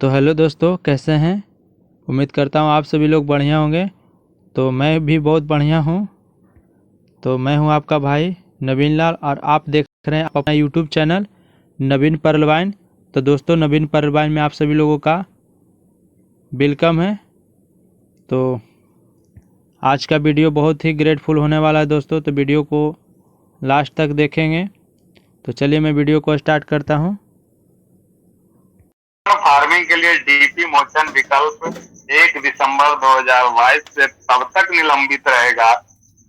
तो हेलो दोस्तों, कैसे हैं? उम्मीद करता हूँ आप सभी लोग बढ़िया होंगे। तो मैं भी बहुत बढ़िया हूँ। तो मैं हूँ आपका भाई नवीन लाल और आप देख रहे हैं अपना यूट्यूब चैनल नवीन परलवाइन। तो दोस्तों, नवीन परलवाइन में आप सभी लोगों का वेलकम है। तो आज का वीडियो बहुत ही ग्रेटफुल होने वाला है दोस्तों, तो वीडियो को लास्ट तक देखेंगे। तो चलिए मैं वीडियो को स्टार्ट करता हूँ। फार्मिंग के लिए डीपी मोशन विकल्प 1 दिसंबर 2022 से तब तक निलंबित रहेगा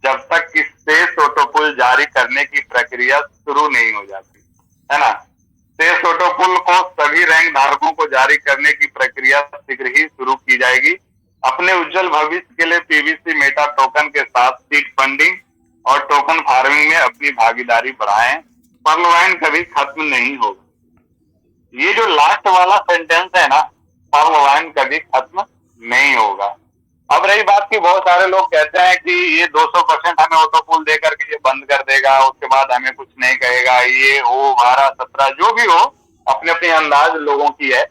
जब तक कि स्पेस ऑटोपुल जारी करने की प्रक्रिया शुरू नहीं हो जाती है ना। स्पेस ऑटोपुल को सभी रैंक धारकों को जारी करने की प्रक्रिया शीघ्र ही शुरू की जाएगी। अपने उज्जवल भविष्य के लिए पीवीसी मेटा टोकन के साथ सीड फंडिंग और टोकन फार्मिंग में अपनी भागीदारी बढ़ाएं। परलवाइन कभी खत्म नहीं होगा। ये जो लास्ट वाला सेंटेंस है ना, परलवाइन कभी खत्म नहीं होगा। अब रही बात की बहुत सारे लोग कहते हैं कि ये 200% हमें ऑटोपुल दे करके ये बंद कर देगा, उसके बाद हमें कुछ नहीं कहेगा, ये हो 12-17 जो भी हो, अपने अपने अंदाज लोगों की है।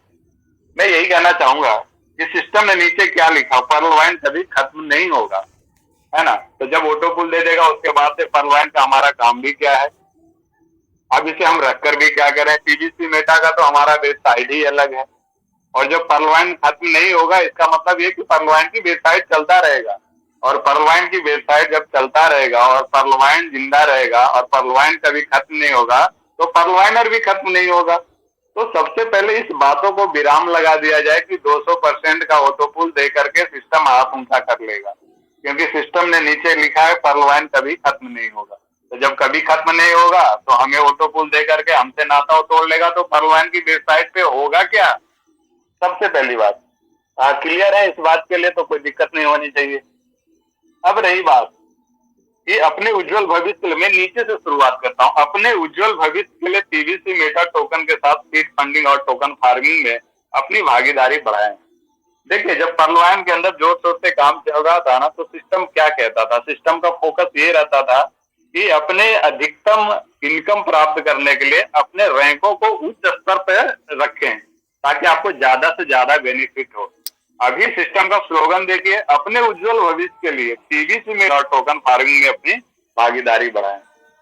मैं यही कहना चाहूंगा कि सिस्टम ने नीचे क्या लिखा, परलवाइन कभी खत्म नहीं होगा, है ना। तो जब ऑटोपुल दे देगा उसके बाद से परलवाइन का हमारा काम भी क्या है। अब इसे हम रखकर भी क्या करें। पीवीसी मेटा का तो हमारा वेबसाइट ही अलग है, और जब परलवाइन खत्म नहीं होगा इसका मतलब ये कि परलवाइन की वेबसाइट चलता रहेगा, और परलवाइन की वेबसाइट जब चलता रहेगा और परलवाइन जिंदा रहेगा और परलवाइन कभी खत्म नहीं होगा तो परलवाइनर भी खत्म नहीं होगा। तो सबसे पहले इस बातों को विराम लगा दिया जाए कि 200% का ऑटोपुल दे करके सिस्टम हाथ ऊंचा कर लेगा, क्योंकि सिस्टम ने नीचे लिखा है परलवाइन कभी खत्म नहीं होगा। तो जब कभी खत्म नहीं होगा तो हमें ऑटोपुल दे करके हमसे नाता तोड़ लेगा, तो परलवाइन की वेबसाइट पे होगा क्या। सबसे पहली बात क्लियर है, इस बात के लिए तो कोई दिक्कत नहीं होनी चाहिए। अब रही बात ये अपने उज्जवल भविष्य के लिए, मैं नीचे से शुरुआत करता हूं। अपने उज्जवल भविष्य के लिए पीवीसी मेटा टोकन के साथ सीड फंडिंग और टोकन फार्मिंग में अपनी भागीदारी बढ़ाएं। देखिए, जब परलवाइन के अंदर जोर शोर से काम चल रहा था ना, तो सिस्टम क्या कहता था, सिस्टम का फोकस ये रहता था कि अपने अधिकतम इनकम प्राप्त करने के लिए अपने रैंकों को उच्च स्तर पर रखें ताकि आपको ज्यादा से ज्यादा बेनिफिट हो। अभी सिस्टम का स्लोगन देखिए, अपने उज्जवल भविष्य के लिए पीवीसी में और टोकन फार्मिंग में अपनी भागीदारी बढ़ाएं।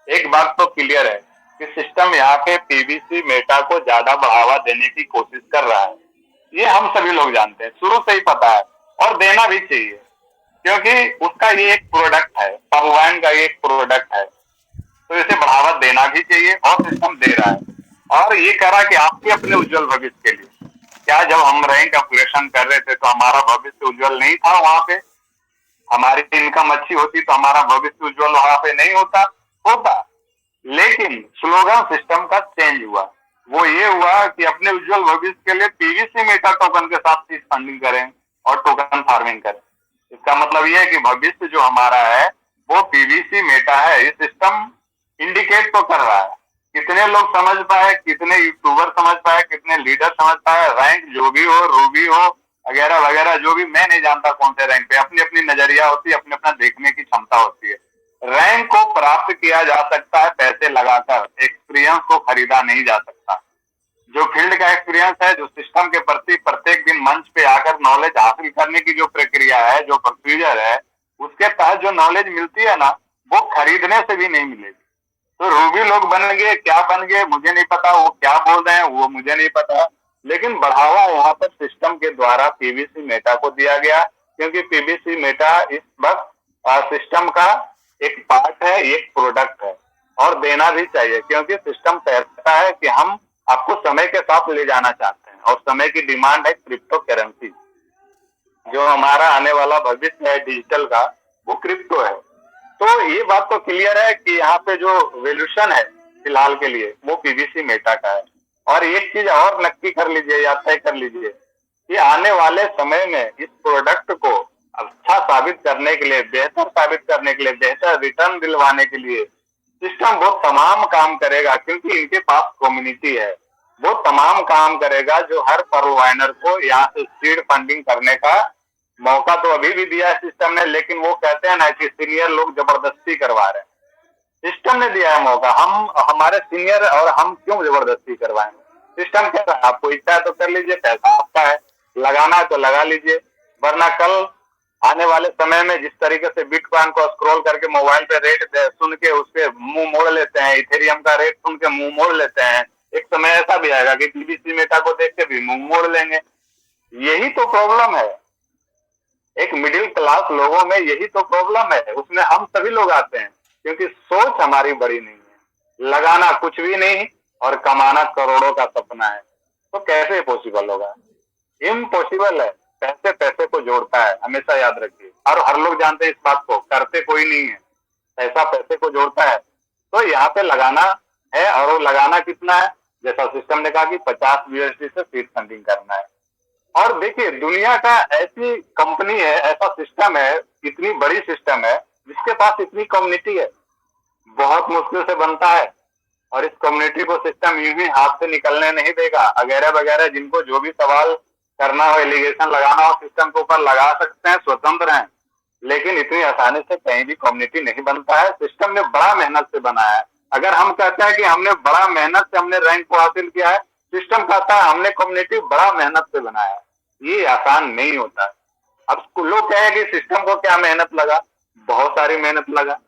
एक बात तो क्लियर है कि सिस्टम यहाँ पे पीवीसी मेटा को ज्यादा बढ़ावा देने की कोशिश कर रहा है। ये हम सभी लोग जानते हैं, शुरू से ही पता है, और देना भी चाहिए, क्योंकि उसका ये एक प्रोडक्ट है, परलवाइन का एक प्रोडक्ट है, तो इसे बढ़ावा देना भी चाहिए और सिस्टम दे रहा है। और ये करा कि आपके अपने उज्जवल भविष्य के लिए। क्या जब हम रैंक अपग्रेडेशन कर रहे थे तो हमारा भविष्य उज्जवल नहीं था? वहां पे हमारी इनकम अच्छी होती तो हमारा भविष्य उज्जवल वहां पे नहीं होता। लेकिन स्लोगन सिस्टम का चेंज हुआ, वो ये हुआ कि अपने उज्जवल भविष्य के लिए पीवीसी मेटा टोकन के साथ सीड फंडिंग करें और टोकन फार्मिंग करें। इसका मतलब ये है कि भविष्य जो हमारा है वो पीवीसी मेटा है। ये सिस्टम इंडिकेट तो कर रहा है। कितने लोग समझ पाए, कितने यूट्यूबर समझ पाए, कितने लीडर समझ पाए, रैंक जो भी हो, रूबी हो वगैरह वगैरह, जो भी, मैं नहीं जानता कौन से रैंक पे, अपनी अपनी नजरिया होती है, अपने अपना देखने की क्षमता होती है। रैंक को प्राप्त किया जा सकता है पैसे लगाकर, एक्सपीरियंस को खरीदा नहीं जा सकता। जो फील्ड का एक्सपीरियंस है, जो सिस्टम के प्रति प्रत्येक दिन मंच पे आकर नॉलेज हासिल करने की जो प्रक्रिया है, जो प्रोसीजर है, उसके तहत जो नॉलेज मिलती है ना, वो खरीदने से भी नहीं मिलेगी। तो रूबी लोग बन गए, क्या बन गए मुझे नहीं पता, वो क्या बोल रहे हैं वो मुझे नहीं पता, लेकिन बढ़ावा यहाँ पर सिस्टम के द्वारा पीवीसी मेटा को दिया गया, क्योंकि पीवीसी मेटा इस वक्त सिस्टम का एक पार्ट है, एक प्रोडक्ट है, और देना भी चाहिए, क्योंकि सिस्टम कहता है कि हम आपको समय के साथ ले जाना चाहते हैं, और समय की डिमांड है क्रिप्टो करेंसी। जो हमारा आने वाला भविष्य है डिजिटल का, वो क्रिप्टो है। तो ये बात तो क्लियर है कि यहाँ पे जो वैल्यूएशन है फिलहाल के लिए वो पीवीसी मेटा का है। और एक चीज और नक्की कर लीजिए या तय कर लीजिए कि आने वाले समय में इस प्रोडक्ट को अच्छा साबित करने के लिए, बेहतर साबित करने के लिए, बेहतर रिटर्न दिलवाने के लिए सिस्टम वो तमाम काम करेगा, क्योंकि इनके पास कम्युनिटी है। वो तमाम काम करेगा जो हर परलवाइनर को यहाँ से सीड फंडिंग करने का मौका तो अभी भी दिया है सिस्टम ने, लेकिन वो कहते हैं ना कि सीनियर लोग जबरदस्ती करवा रहे हैं। सिस्टम ने दिया है मौका, हम हमारे सीनियर और हम क्यों जबरदस्ती करवाएंगे। सिस्टम कह रहा है आपको इच्छा है तो कर लीजिए, पैसा आपका है, लगाना है तो लगा लीजिए, वरना कल आने वाले समय में जिस तरीके से बिटकॉइन को स्क्रॉल करके मोबाइल पे रेट सुन के उसके मुंह मोड़ लेते हैं, इथेरियम का रेट सुन के मुंह मोड़ लेते हैं, एक समय ऐसा भी आएगा कि पीबीसी मेटा को देख के भी मुंह मोड़ लेंगे। यही तो प्रॉब्लम है, एक मिडिल क्लास लोगों में यही तो प्रॉब्लम है, उसमें हम सभी लोग आते हैं क्योंकि सोच हमारी बड़ी नहीं है। लगाना कुछ भी नहीं और कमाना करोड़ों का सपना है, तो कैसे पॉसिबल होगा? इम्पॉसिबल है। पैसे पैसे को जोड़ता है, हमेशा याद रखिए, और हर लोग जानते हैं इस बात को, करते कोई नहीं है। पैसा पैसे को जोड़ता है, तो यहाँ पे लगाना है, और वो लगाना कितना है? जैसा सिस्टम ने कहा कि 50 यूएसडी से सीड फंडिंग करना है। और देखिए, दुनिया का ऐसी कंपनी है, ऐसा सिस्टम है, इतनी बड़ी सिस्टम है जिसके पास इतनी कम्युनिटी है, बहुत मुश्किल से बनता है, और इस कम्युनिटी को सिस्टम यूं ही हाथ से निकलने नहीं देगा। वगैरह वगैरह जिनको जो भी सवाल करना हो, एलिगेशन लगाना हो, सिस्टम के ऊपर लगा सकते हैं, स्वतंत्र हैं, लेकिन इतनी आसानी से कहीं भी कम्युनिटी नहीं बनता है। सिस्टम ने बड़ा मेहनत से बनाया है। अगर हम कहते हैं कि हमने बड़ा मेहनत से हमने रैंक को हासिल किया है, सिस्टम कहता है हमने कम्युनिटी बड़ा मेहनत से बनाया है। ये आसान नहीं होता है। अब लोग कहें कि सिस्टम को क्या मेहनत लगा? बहुत सारी मेहनत लगा।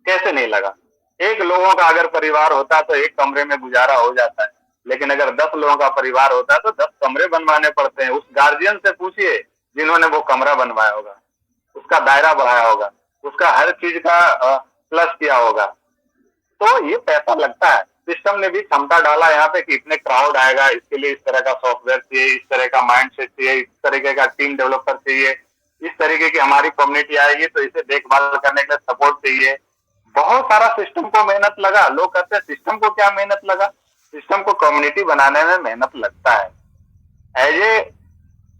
कैसे नहीं लगा? एक लोगों का अगर परिवार होता तो एक कमरे में गुजारा हो जाता है, लेकिन अगर 10 लोगों का परिवार होता है तो 10 कमरे बनवाने पड़ते हैं। उस गार्जियन से पूछिए जिन्होंने वो कमरा बनवाया होगा, उसका दायरा बढ़ाया होगा, उसका हर चीज का प्लस किया होगा, तो ये पैसा लगता है। सिस्टम ने भी क्षमता डाला यहाँ पे कि इतने क्राउड आएगा, इसके लिए इस तरह का सॉफ्टवेयर चाहिए, इस तरह का माइंड सेट चाहिए, इस तरीके का टीम डेवलपर चाहिए, इस तरीके की हमारी कम्युनिटी आएगी तो इसे देखभाल करने के लिए सपोर्ट चाहिए। बहुत सारा सिस्टम को मेहनत लगा। लोग कहते हैं सिस्टम को क्या मेहनत लगा? सिस्टम को कम्युनिटी बनाने में मेहनत लगता है।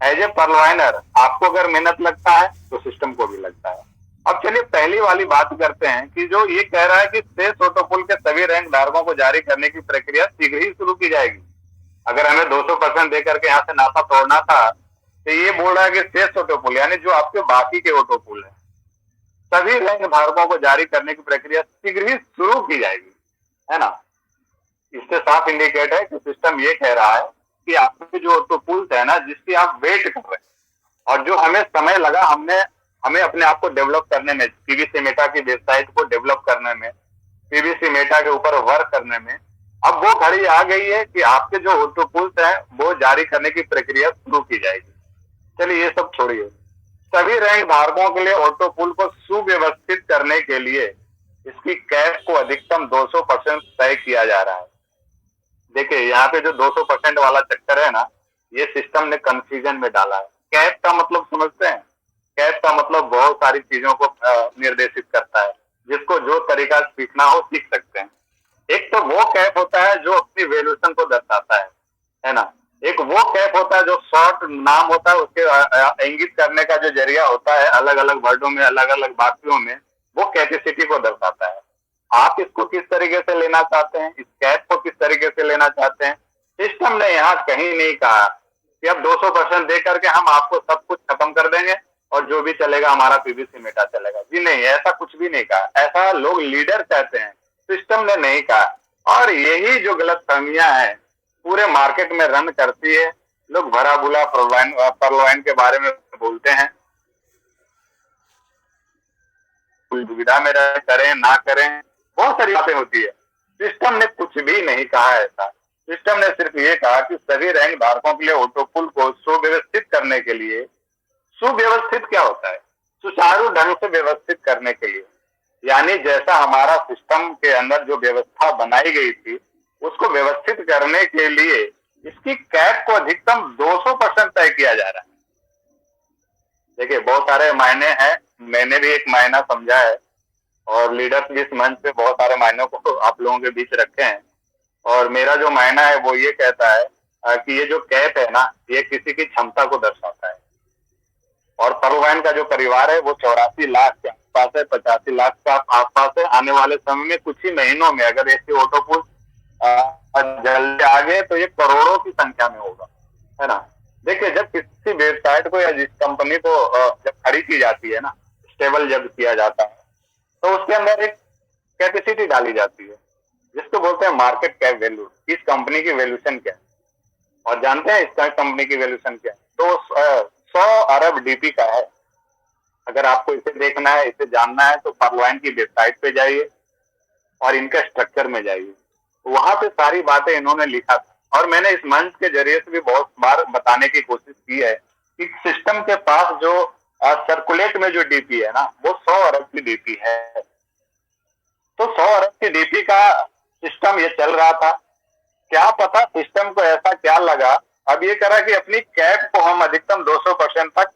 एज ए परवाइनर आपको अगर मेहनत लगता है तो सिस्टम को भी लगता है। अब चलिए पहली वाली बात करते हैं कि जो ये कह रहा है कि शेष ऑटोपुल के सभी रैंक धारकों को जारी करने की प्रक्रिया शीघ्र ही शुरू की जाएगी। अगर हमें 200% दे करके यहाँ से नाता तोड़ना था, तो ये बोल रहा है कि शेष ऑटोपुल यानी जो आपके बाकी के ऑटोपुल है, सभी रैंक धारकों को जारी करने की प्रक्रिया शीघ्र ही शुरू की जाएगी, है ना? इससे साफ इंडिकेट है कि सिस्टम ये कह रहा है कि आपके जो ऑटोपुल्स है ना, जिसकी आप वेट कर रहे हैं और जो हमें समय लगा हमें अपने आप को डेवलप करने में, पीबीसी मेटा की वेबसाइट को डेवलप करने में, पीबीसी मेटा के ऊपर वर्क करने में, अब वो घड़ी आ गई है कि आपके जो ऑटोपुल्स हैं वो जारी करने की प्रक्रिया शुरू की जाएगी। चलिए ये सब छोड़िए, सभी रैंक धारकों के लिए ऑटोपुल को सुव्यवस्थित करने के लिए इसकी कैप को अधिकतम 200% तय किया जा रहा है। देखिए यहाँ पे जो 200% वाला चक्कर है ना, ये सिस्टम ने कंफ्यूजन में डाला है। कैप का मतलब समझते हैं? कैप का मतलब बहुत सारी चीजों को निर्देशित करता है, जिसको जो तरीका सीखना हो सीख सकते हैं। एक तो वो कैप होता है जो अपनी वैल्यूएशन को दर्शाता है ना? एक वो कैप होता है जो शॉर्ट नाम होता है, उसके इंगित करने का जो जरिया होता है अलग अलग वर्डों में, अलग अलग वाक्यों में, वो कैपेसिटी को दर्शाता है। आप इसको किस तरीके से लेना चाहते हैं, इस कैप को किस तरीके से लेना चाहते हैं? सिस्टम ने यहाँ कहीं नहीं कहा कि अब 200% दे करके हम आपको सब कुछ खत्म कर देंगे और जो भी चलेगा हमारा पीबीसी मेटा चलेगा। जी नहीं, ऐसा कुछ भी नहीं कहा। ऐसा लोग लीडर कहते हैं, सिस्टम ने नहीं कहा। और यही जो गलतफहमियां हैं पूरे मार्केट में रन करती है। लोग भरा बुला परवाइन के बारे में बोलते हैं, दुविधा में रह करें ना करें, बहुत सारी बातें होती है। सिस्टम ने कुछ भी नहीं कहा ऐसा। सिस्टम ने सिर्फ ये कहा कि सभी रैंक धारकों के लिए ऑटोपुल को सुव्यवस्थित करने के लिए, सुव्यवस्थित क्या होता है? सुचारू ढंग से व्यवस्थित करने के लिए, यानी जैसा हमारा सिस्टम के अंदर जो व्यवस्था बनाई गई थी उसको व्यवस्थित करने के लिए इसकी कैप को अधिकतम 200% तय किया जा रहा है। देखिए बहुत सारे मायने हैं, मैंने भी एक मायना समझा है और लीडर्स भी इस मंच पे बहुत सारे मायनों को आप लोगों के बीच रखे हैं। और मेरा जो मायना है वो ये कहता है कि ये जो कैप है ना, ये किसी की क्षमता को दर्शाता है। और परवाइन का जो परिवार है वो 84 लाख के आसपास है, 85 लाख के आसपास है। आने वाले समय में कुछ ही महीनों में अगर ऐसे ऑटोपुल जल्दी आ गए तो ये करोड़ों की संख्या में होगा, है ना? देखिए जब किसी वेबसाइट को या जिस कंपनी को जब खड़ी की जाती है ना, स्टेबल जब किया जाता है, तो उसके अंदर एक कैपेसिटी डाली जाती है जिसको बोलते हैं मार्केट कैप वैल्यू। इस कंपनी की वैल्यूएशन क्या है? और जानते हैं इसका कंपनी की वैल्यूएशन क्या है? तो 100 अरब डीपी का है। अगर आपको इसे देखना है, इसे जानना है, तो पर्लवाइन की वेबसाइट पे जाइए और इनका स्ट्रक्चर में जाइए, वहां पे सारी बातें इन्होंने लिखा था। और मैंने इस मंच के जरिए से भी बहुत बार बताने की कोशिश की है कि सिस्टम के पास जो सर्कुलेट में जो डीपी है ना, वो 100 अरब की डीपी है। तो 100 अरब की डीपी का सिस्टम ये चल रहा था। क्या पता सिस्टम को ऐसा क्या लगा, अब ये करा कि अपनी कैप को हम अधिकतम 200% तक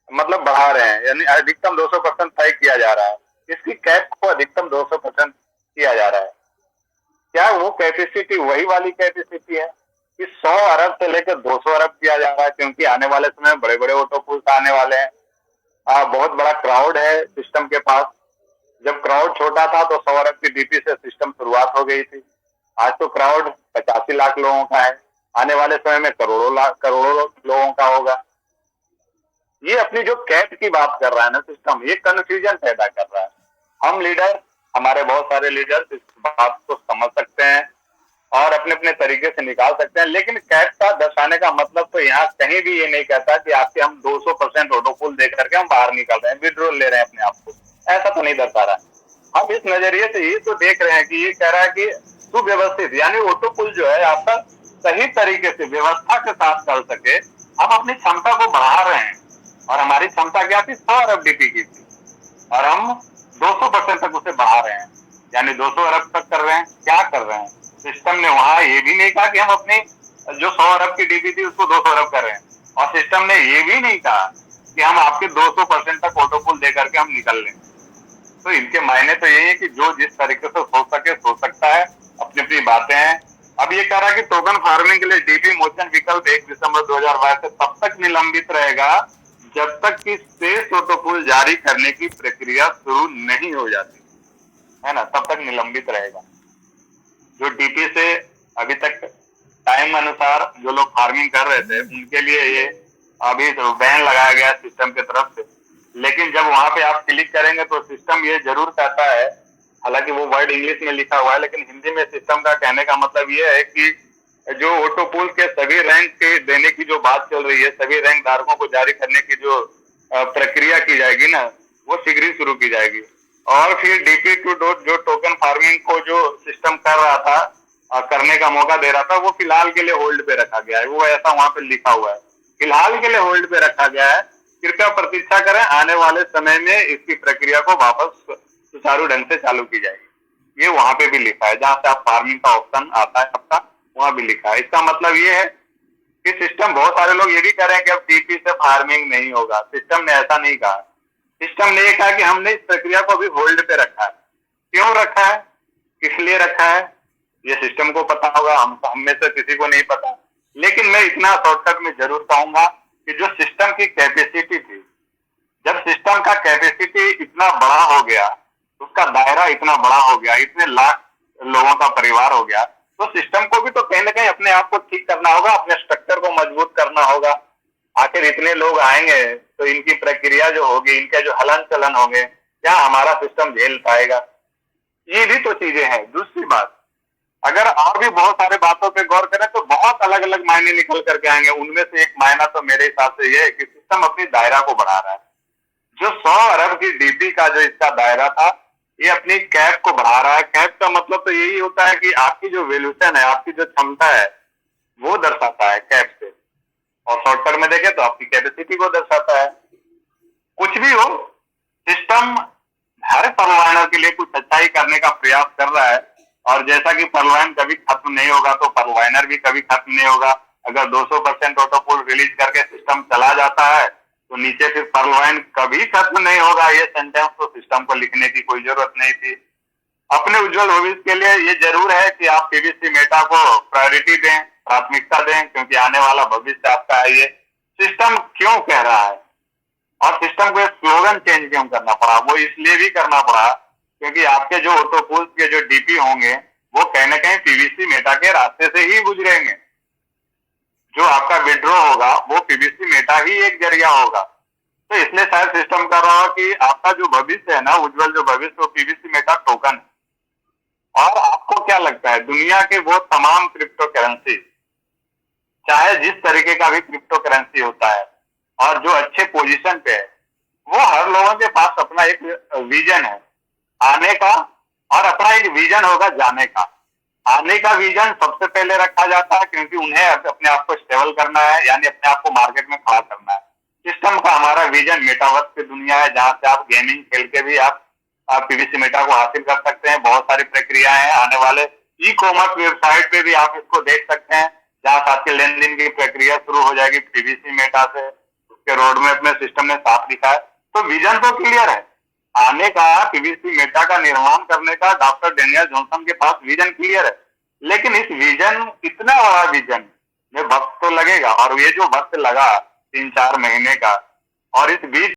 मतलब बढ़ा रहे हैं, यानी अधिकतम 200% तय किया जा रहा है। इसकी कैप को अधिकतम 200% किया जा रहा है। क्या वो कैपेसिटी वही वाली कैपेसिटी है कि 100 अरब से लेकर 200 अरब किया जा रहा है? क्योंकि आने वाले समय में बड़े बड़े ऑटोपूल्स आने वाले हैं। बहुत बड़ा क्राउड है सिस्टम के पास। जब क्राउड छोटा था तो 100 अरब की डीपी से सिस्टम शुरुआत हो गई थी। आज तो क्राउड 85 लाख लोगों का है, आने वाले समय में करोड़ों लोगों का होगा। ये अपनी जो कैप की बात कर रहा है ना सिस्टम, ये कंफ्यूजन पैदा कर रहा है। हम लीडर, हमारे बहुत सारे लीडर्स इस बात को समझ सकते हैं और अपने अपने तरीके से निकाल सकते हैं, लेकिन कैप का दर्शाने का मतलब तो यहाँ कहीं भी ये नहीं कहता कि आपके हम 200% ऑटोपुल दे करके हम बाहर निकल रहे हैं, विड्रॉल ले रहे हैं अपने आप को, ऐसा तो नहीं दर्शा रहा है। हम इस नजरिए से ये तो देख रहे हैं कि ये कह रहा है कि सुव्यवस्थित, यानी ऑटोपुल जो है आपका सही तरीके से व्यवस्था के साथ चल सके। हम अपनी क्षमता को बढ़ा रहे हैं और हमारी क्षमता क्या थी? 100 अरब डीपी की थी और हम 200% तक उसे बढ़ा रहे हैं, यानी 200 अरब तक कर रहे हैं। क्या कर रहे हैं? सिस्टम ने वहां ये भी नहीं कहा कि हम अपनी जो 100 अरब की डीपी थी उसको 200 अरब कर रहे हैं, और सिस्टम ने ये भी नहीं कहा कि हम आपके 200% तक ऑटोपुल दे करके हम निकल लें। तो इनके मायने तो यही है कि जो जिस तरीके से सोच सके सोच सकता है, अपनी अपनी बातें हैं। अब ये कह रहा है कि टोकन फार्मिंग के लिए डीपी मोचन विकल्प 1 दिसंबर 2022 से तब तक निलंबित रहेगा जब तक कि शेष ऑटोपुल जारी करने की प्रक्रिया शुरू नहीं हो जाती है ना, तब तक निलंबित रहेगा। जो डीपी से अभी तक टाइम अनुसार जो लोग फार्मिंग कर रहे थे उनके लिए ये अभी बैन लगाया गया सिस्टम की तरफ से। लेकिन जब वहां पे आप क्लिक करेंगे तो सिस्टम ये जरूर कहता है, हालांकि वो वर्ड इंग्लिश में लिखा हुआ है, लेकिन हिंदी में सिस्टम का कहने का मतलब ये है कि जो ऑटोपुल के सभी रैंक के देने की जो बात चल रही है, सभी रैंक धारकों को जारी करने की जो प्रक्रिया की जाएगी ना, वो शीघ्र ही शुरू की जाएगी। और फिर डीपी टू डॉट जो टोकन फार्मिंग को जो सिस्टम कर रहा था, करने का मौका दे रहा था, वो फिलहाल के लिए होल्ड पे रखा गया है। वो ऐसा वहां पे लिखा हुआ है, फिलहाल के लिए होल्ड पे रखा गया है। कृपया प्रतीक्षा करें, आने वाले समय में इसकी प्रक्रिया को वापस सुचारू ढंग से चालू की जाएगी। ये वहां पे भी लिखा है, जहां से आप फार्मिंग का ऑप्शन आता है आपका, वहां भी लिखा है। इसका मतलब ये है कि सिस्टम, बहुत सारे लोग ये भी कह रहे हैं कि अब डीपी से फार्मिंग नहीं होगा। सिस्टम ने ऐसा नहीं कहा। सिस्टम ने ये कहा कि हमने इस प्रक्रिया को अभी होल्ड पे रखा है। क्यों रखा है, किस लिए रखा है, ये सिस्टम को पता होगा, हम में से किसी को नहीं पता। लेकिन मैं इतना शॉर्टकट में जरूर कहूंगा कि जो सिस्टम की कैपेसिटी थी, जब सिस्टम का कैपेसिटी इतना बड़ा हो गया, उसका दायरा इतना बड़ा हो गया, इतने लाख लोगों का परिवार हो गया, तो सिस्टम को भी तो कहीं ना कहीं अपने आप को ठीक करना होगा, अपने स्ट्रक्चर को मजबूत करना होगा। आखिर इतने लोग आएंगे तो इनकी प्रक्रिया जो होगी, इनके जो हलन चलन होंगे, क्या हमारा सिस्टम झेल पाएगा? ये भी तो चीजें हैं। दूसरी बात, अगर और भी बहुत सारे बातों पे गौर करें तो बहुत अलग अलग मायने निकल करके आएंगे। उनमें से एक मायना तो मेरे हिसाब से ये है कि सिस्टम अपनी दायरा को बढ़ा रहा है। जो 100 अरब की डीपी का जो इसका दायरा था, ये अपनी कैप को बढ़ा रहा है। कैप का मतलब तो यही होता है कि आपकी जो वैल्यूएशन है, आपकी जो क्षमता है, वो दर्शाता है कैप से, और शॉर्टकट में देखें तो आपकी कैपेसिटी को दर्शाता है। कुछ भी हो, सिस्टम हर पर्यावरण के लिए कुछ अच्छाई करने का प्रयास कर रहा है। और जैसा कि पर्यावरण कभी खत्म नहीं होगा तो पर्यावरण भी कभी खत्म नहीं होगा। अगर 200% ऑटोपुल रिलीज करके सिस्टम चला जाता है तो नीचे फिर पर्यावरण कभी खत्म नहीं होगा। ये सेंटेंस तो सिस्टम को लिखने की कोई जरूरत नहीं थी। अपने उज्जवल भविष्य के लिए ये जरूर है कि आप पीवीसी मेटा को प्रायोरिटी दें, प्राथमिकता दें, क्योंकि आने वाला भविष्य आपका है। ये सिस्टम क्यों कह रहा है और सिस्टम को एक स्लोगन चेंज क्यों करना पड़ा? वो इसलिए भी करना पड़ा क्योंकि आपके जो ऑटोपुल्स के जो डीपी होंगे वो कहीं ना कहीं पीवीसी मेटा के रास्ते से ही गुजरेंगे। जो आपका विड्रॉ होगा वो पीवीसी मेटा ही एक जरिया होगा। तो इसलिए शायद सिस्टम कर रहा हो कि आपका जो भविष्य है ना, उज्जवल जो भविष्य, वो पीवीसी मेटा टोकन है। और आपको क्या लगता है, दुनिया के वो तमाम क्रिप्टो करेंसी चाहे जिस तरीके का भी क्रिप्टो करेंसी होता है, और जो अच्छे पोजीशन पे है, वो हर लोगों के पास अपना एक विजन है आने का, और अपना एक विजन होगा जाने का। आने का विजन सबसे पहले रखा जाता है, क्योंकि उन्हें अपने आप को स्टेबल करना है, यानी अपने आप को मार्केट में खड़ा करना है। सिस्टम का हमारा विजन मेटावर्स की दुनिया है, जहां से आप गेमिंग खेल के भी आप पीवीसी मेटा को हासिल कर सकते हैं। बहुत सारी प्रक्रियाएं हैं, आने वाले ई कॉमर्स वेबसाइट पे भी आप इसको देख सकते हैं, जहां से आपके लेन देन की प्रक्रिया शुरू हो जाएगी पीवीसी मेटा से। उसके रोड मैप में सिस्टम ने साफ लिखा है, तो विजन तो क्लियर है आने का। पीवीसी मेटा का निर्माण करने का डॉक्टर डेनियल जॉनसन के पास विजन क्लियर है, लेकिन इस विजन, इतना बड़ा विजन में वक्त तो लगेगा, और ये जो वक्त लगा 3-4 महीने का, और इस बीच